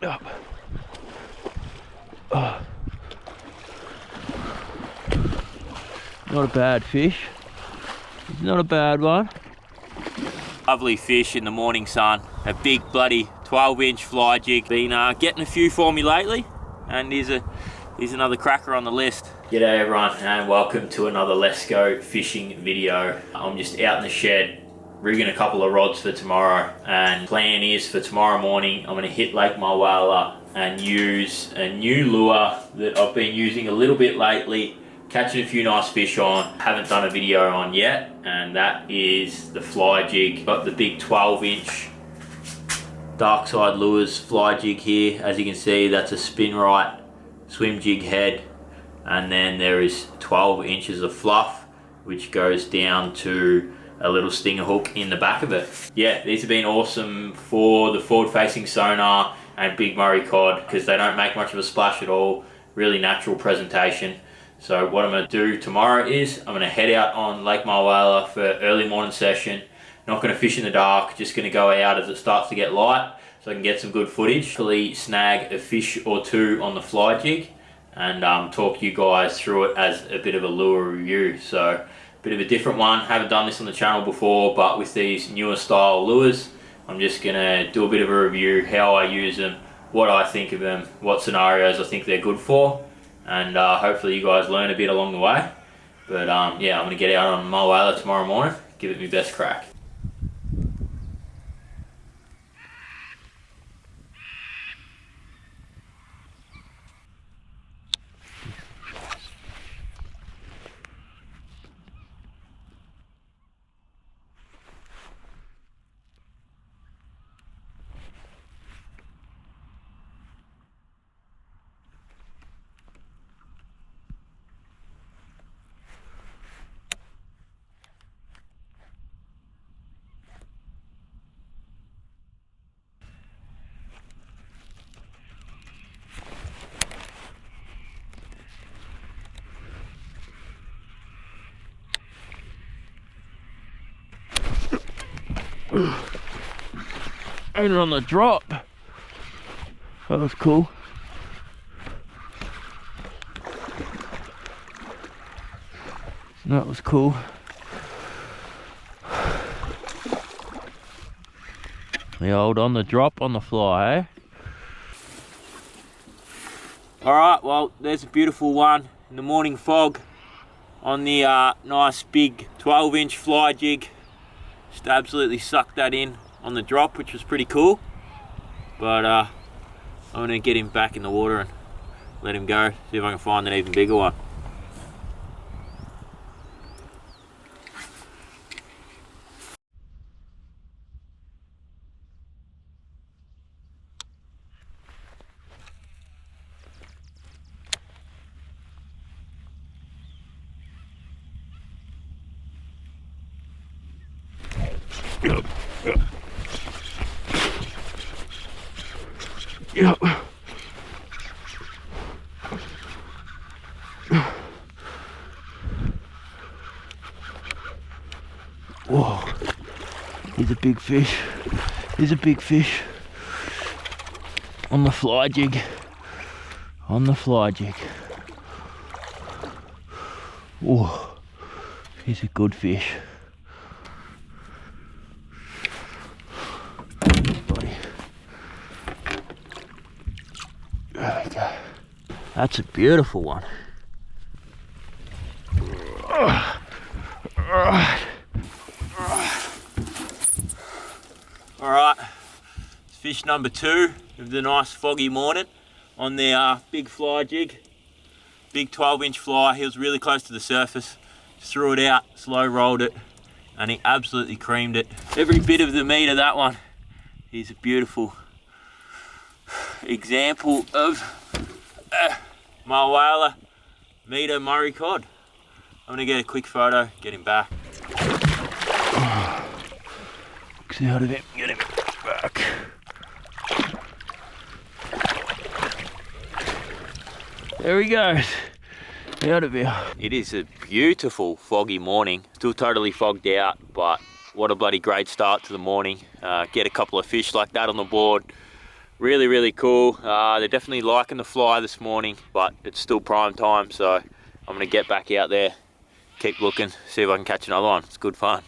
Yep. Oh. Not a bad fish. It's not a bad one. Lovely fish in the morning sun. A big bloody 12-inch fly jig. Been getting a few for me lately, and here's another cracker on the list. G'day everyone, and welcome to another Let's Go fishing video. I'm just out in the shed rigging a couple of rods for tomorrow, and plan is for tomorrow morning I'm going to hit Lake Mulwala and use a new lure that I've been using a little bit lately, catching a few nice fish on, haven't done a video on yet, and that is the fly jig. Got the big 12-inch Dark Side Lures fly jig here. As you can see, that's a spin right swim jig head, and then there is 12 inches of fluff which goes down to a little stinger hook in the back of it. Yeah, these have been awesome for the forward facing sonar and big Murray cod because they don't make much of a splash at all. Really natural presentation. So what I'm going to do tomorrow is I'm going to head out on Lake Mulwala for early morning session. Not going to fish in the dark, just going to go out as it starts to get light so I can get some good footage. Hopefully snag a fish or two on the fly jig and talk you guys through it as a bit of a lure review. So bit of a different one, haven't done this on the channel before, but with these newer style lures I'm just going to do a bit of a review, how I use them, what I think of them, what scenarios I think they're good for, and hopefully you guys learn a bit along the way. But yeah, I'm going to get out on Mulwala tomorrow morning, give it my best crack. Ain't it on the drop? That was cool. That was cool. The old on the drop on the fly, eh? Alright, well there's a beautiful one in the morning fog on the nice big 12-inch fly jig. Just absolutely sucked that in on the drop, which was pretty cool. But I'm going to get him back in the water and let him go, see if I can find an even bigger one. Yep. Whoa, he's a big fish. He's a big fish. On the fly jig. On the fly jig. Whoa, he's a good fish. There we go. That's a beautiful one. Alright, fish number 2 of the nice foggy morning on the big fly jig. Big 12-inch fly. He was really close to the surface. Just threw it out, slow rolled it, and he absolutely creamed it. Every bit of the meat of that one. He's a beautiful example of Mulwala meter Murray cod. I'm gonna get a quick photo, get him back. Get out of him, get him back. There he goes, out of here. It is a beautiful foggy morning, still totally fogged out, but what a bloody great start to the morning. Get a couple of fish like that on the board, Really, really cool. They're definitely liking the fly this morning, but it's still prime time, so I'm gonna get back out there, keep looking, see if I can catch another one. It's good fun.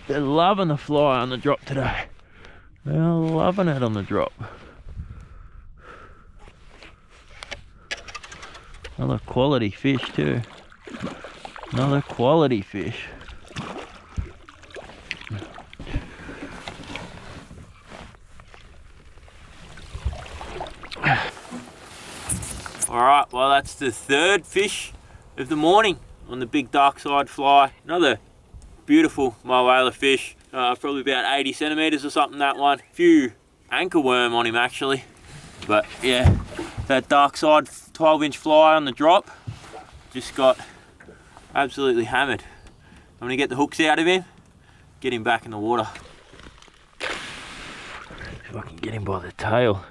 They're loving the fly on the drop today. They're loving it on the drop. Another quality fish too. Another quality fish. Alright, well that's the third fish of the morning on the big dark side fly. Another beautiful mulwala fish, probably about 80 centimeters or something, that one. Few anchor worm on him actually, but yeah, that dark side 12-inch fly on the drop just got absolutely hammered. I'm gonna get the hooks out of him, get him back in the water. If I can get him by the tail.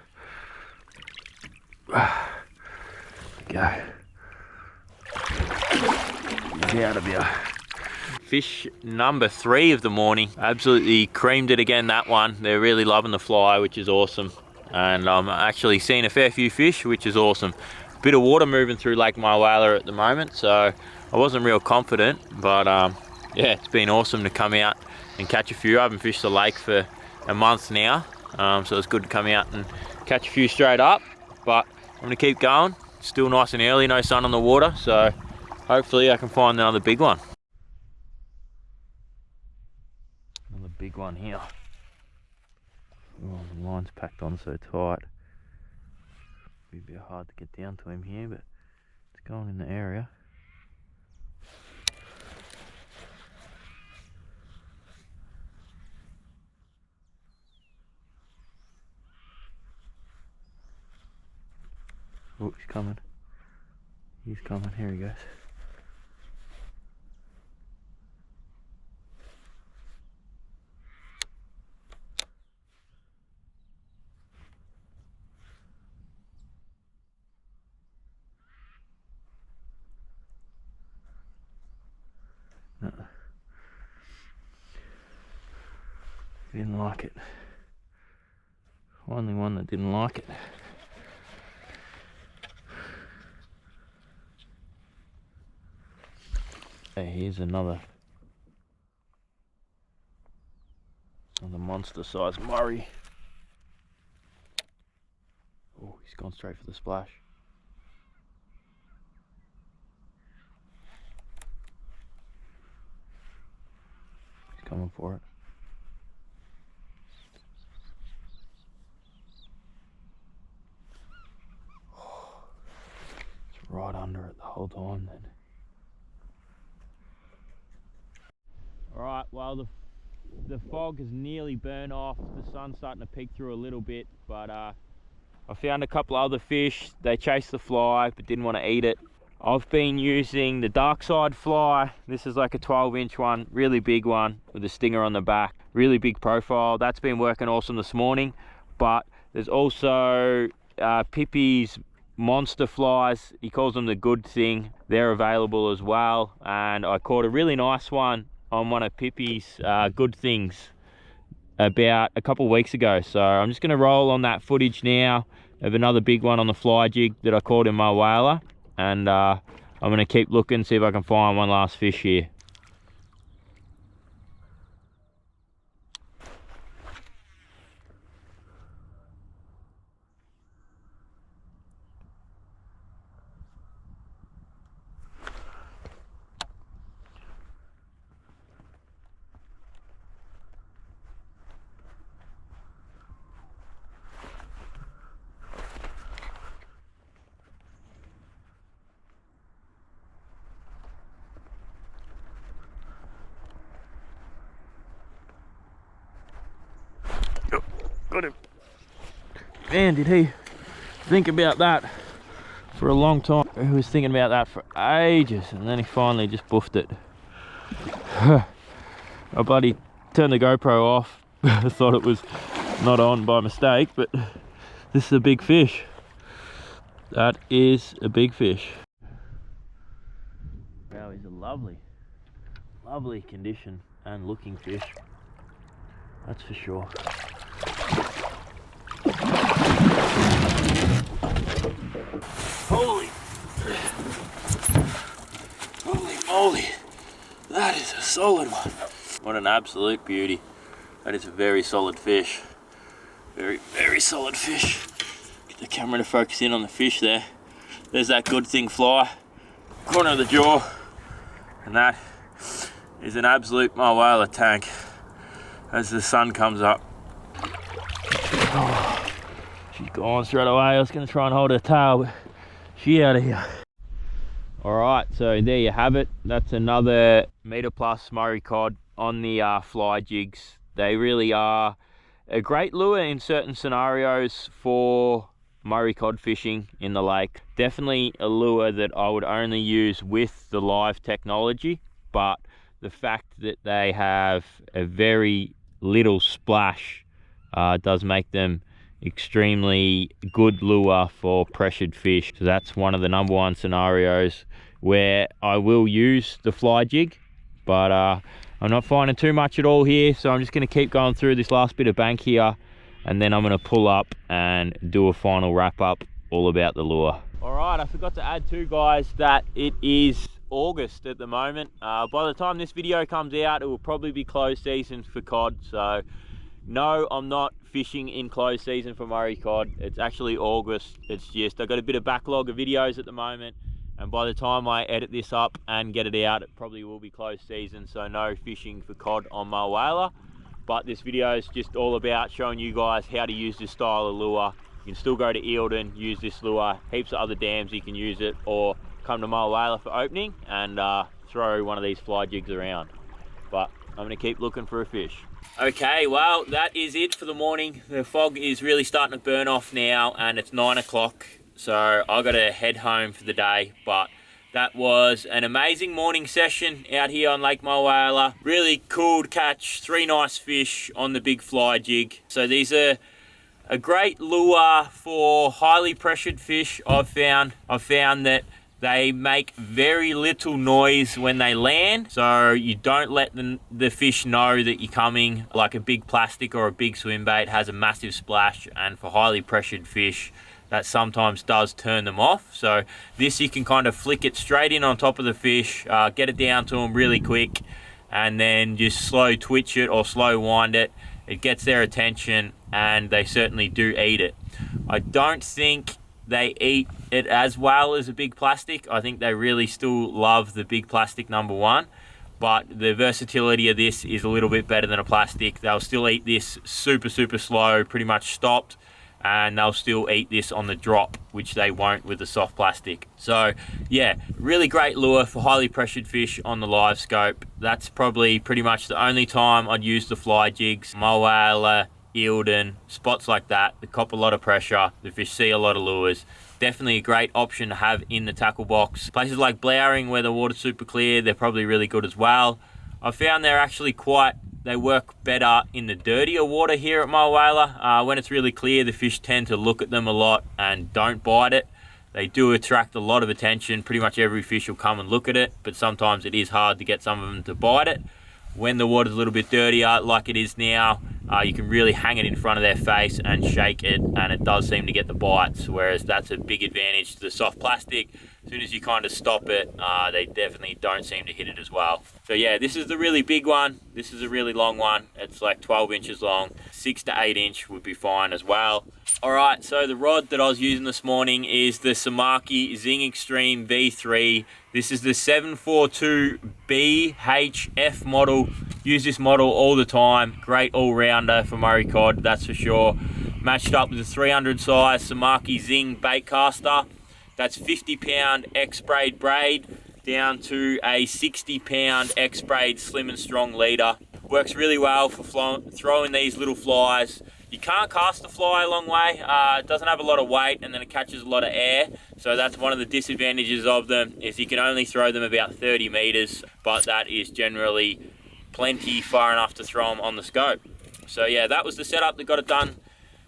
Go. He's out of here. Fish number 3 of the morning. Absolutely creamed it again, that one. They're really loving the fly, which is awesome. And I'm actually seeing a fair few fish, which is awesome. Bit of water moving through Lake Mulwala at the moment, so I wasn't real confident, but yeah, it's been awesome to come out and catch a few. I haven't fished the lake for a month now, so it's good to come out and catch a few straight up, but I'm gonna keep going. Still nice and early, no sun on the water, so hopefully I can find another big one. Another big one here. Oh, the line's packed on so tight. Be a bit hard to get down to him here, but it's going in the area. Oh, he's coming. He's coming. Here he goes. He didn't like it. Only one that didn't like it. Hey, here's another monster sized Murray. Oh, he's gone straight for the splash. He's coming for it. It's right under it the whole time then. Alright, well the fog has nearly burned off. The sun's starting to peek through a little bit, but I found a couple other fish. They chased the fly but didn't want to eat it. I've been using the dark side fly. This is like a 12-inch one, really big one with a stinger on the back. Really big profile. That's been working awesome this morning. But there's also Pippi's monster flies. He calls them the good thing. They're available as well. And I caught a really nice one on one of Pippi's good things about a couple of weeks ago. So I'm just going to roll on that footage now of another big one on the fly jig that I caught in mulwala, and I'm going to keep looking, see if I can find one last fish here. Man, did he think about that for a long time. He was thinking about that for ages, and then he finally just buffed it. I bloody turned the GoPro off. I thought it was not on by mistake, but this is a big fish. That is a big fish. Wow, he's a lovely condition and looking fish. That's for sure. Holy moly, that is a solid one. What an absolute beauty. That is a very solid fish. Very solid fish. Get the camera to focus in on the fish there. There's that good thing fly, corner of the jaw, and that is an absolute mulwala tank as the sun comes up. Oh, she's gone straight away. I was going to try and hold her tail, but she out of here. Alright, so there you have it. That's another metre plus Murray cod on the fly jigs. They really are a great lure in certain scenarios for Murray cod fishing in the lake. Definitely a lure that I would only use with the live technology, but the fact that they have a very little splash does make them extremely good lure for pressured fish. So that's one of the #1 scenarios where I will use the fly jig, but I'm not finding too much at all here, so I'm just going to keep going through this last bit of bank here, and then I'm going to pull up and do a final wrap up all about the lure. All right, I forgot to add too, guys, that it is August at the moment. By the time this video comes out, it will probably be closed season for cod. So no, I'm not fishing in closed season for Murray cod. It's actually August. It's just I've got a bit of backlog of videos at the moment, and by the time I edit this up and get it out, it probably will be closed season, so no fishing for cod on mulwala. But this video is just all about showing you guys how to use this style of lure. You can still go to Eildon, use this lure, heaps of other dams you can use it, or come to mulwala for opening and throw one of these fly jigs around. But I'm going to keep looking for a fish. Okay, well, that is it for the morning. The fog is really starting to burn off now, and it's 9 o'clock, so I've got to head home for the day. But that was an amazing morning session out here on Lake Mulwala. Really cool to catch 3 nice fish on the big fly jig. So these are a great lure for highly pressured fish. I've found that they make very little noise when they land, so you don't let the fish know that you're coming. Like a big plastic or a big swim bait has a massive splash, and for highly pressured fish, that sometimes does turn them off. So this, you can kind of flick it straight in on top of the fish, get it down to them really quick, and then just slow twitch it or slow wind it. It gets their attention, and they certainly do eat it. I don't think they eat it as well as a big plastic. I think they really still love the big plastic #1, but the versatility of this is a little bit better than a plastic. They'll still eat this super slow, pretty much stopped, and they'll still eat this on the drop, which they won't with the soft plastic. So yeah, really great lure for highly pressured fish on the live scope. That's probably pretty much the only time I'd use the fly jigs. Mulwala, Eildon, spots like that, they cop a lot of pressure, the fish see a lot of lures. Definitely a great option to have in the tackle box. Places like Blowering, where the water's super clear, they're probably really good as well. I found they're actually they work better in the dirtier water here at Mulwala. When it's really clear, the fish tend to look at them a lot and don't bite it. They do attract a lot of attention. Pretty much every fish will come and look at it, but sometimes it is hard to get some of them to bite it. When the water's a little bit dirtier, like it is now, you can really hang it in front of their face and shake it, and it does seem to get the bites, whereas that's a big advantage to the soft plastic. As soon as you kind of stop it, they definitely don't seem to hit it as well. So yeah, this is the really big one. This is a really long one. It's like 12 inches long. 6 to 8 inch would be fine as well. Alright, so the rod that I was using this morning is the Samaki Zing Extreme V3. This is the 742BHF model. Use this model all the time. Great all-rounder for Murray cod, that's for sure. Matched up with a 300 size Samaki Zing bait caster. That's 50-pound X Braid down to a 60-pound X Braid slim and strong leader. Works really well for throwing these little flies. You can't cast the fly a long way. It doesn't have a lot of weight, and then it catches a lot of air. So that's one of the disadvantages of them, is you can only throw them about 30 meters, but that is generally plenty far enough to throw them on the scope. So yeah, that was the setup that got it done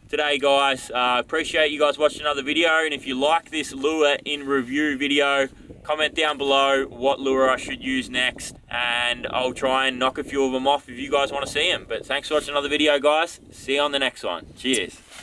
today, guys. Appreciate you guys watching another video, and if you like this lure in review video, comment down below what lure I should use next, and I'll try and knock a few of them off if you guys want to see them. But thanks for watching another video, guys. See you on the next one. Cheers.